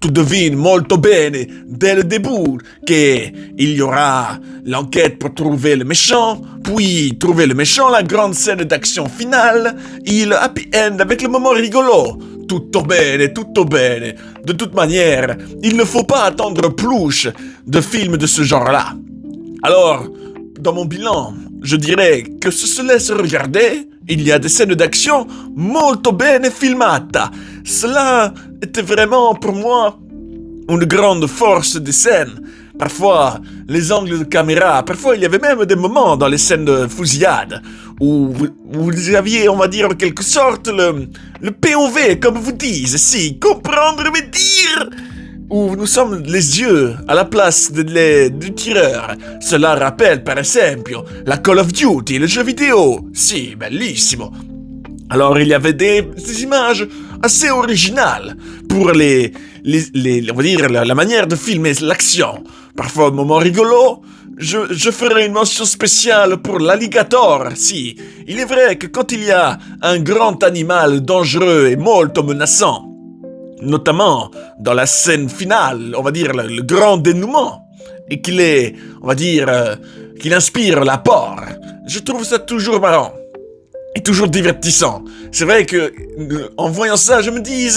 Tu devines molto bene dès le début qu'il y aura l'enquête pour trouver le méchant, puis trouver le méchant, la grande scène d'action finale, et le happy end avec le moment rigolo. Tutto bene, tutto bene. De toute manière, il ne faut pas attendre plus de films de ce genre-là. Alors, dans mon bilan, je dirais que se laisse regarder. Il y a des scènes d'action molto bene filmata. Cela était vraiment pour moi une grande force des scènes. Parfois, les angles de caméra, parfois il y avait même des moments dans les scènes de fusillade où vous aviez, on va dire, en quelque sorte, le POV, comme vous dites, si, comprendre mais dire, où nous sommes les yeux à la place du tireur. Cela rappelle, par exemple, la Call of Duty, le jeu vidéo. Si, bellissimo. Alors, il y avait des images assez originales pour on va dire, la manière de filmer l'action. Parfois, un moment rigolo. Je ferai une mention spéciale pour l'alligator. Si, il est vrai que quand il y a un grand animal dangereux et molto menaçant, notamment dans la scène finale, on va dire le grand dénouement, et qu'il est, on va dire, qu'il inspire la peur, je trouve ça toujours marrant. Et toujours divertissant. C'est vrai que, en voyant ça, je me dis,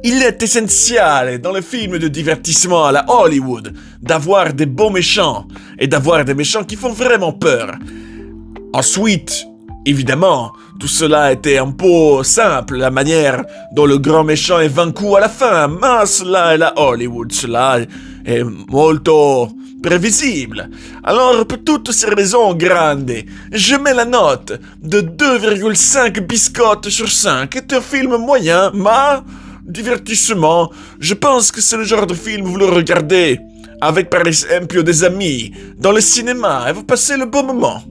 il est essentiel dans les films de divertissement à la Hollywood d'avoir des beaux méchants et d'avoir des méchants qui font vraiment peur. Ensuite, évidemment, tout cela était un peu simple, la manière dont le grand méchant est vaincu à la fin, mais cela est la Hollywood, cela est molto prévisible. Alors, pour toutes ces raisons grandes, je mets la note de 2,5 biscottes sur 5. C'est un film moyen, mais divertissement. Je pense que c'est le genre de film vous le regardez avec par exemple des amis dans le cinéma et vous passez le bon moment.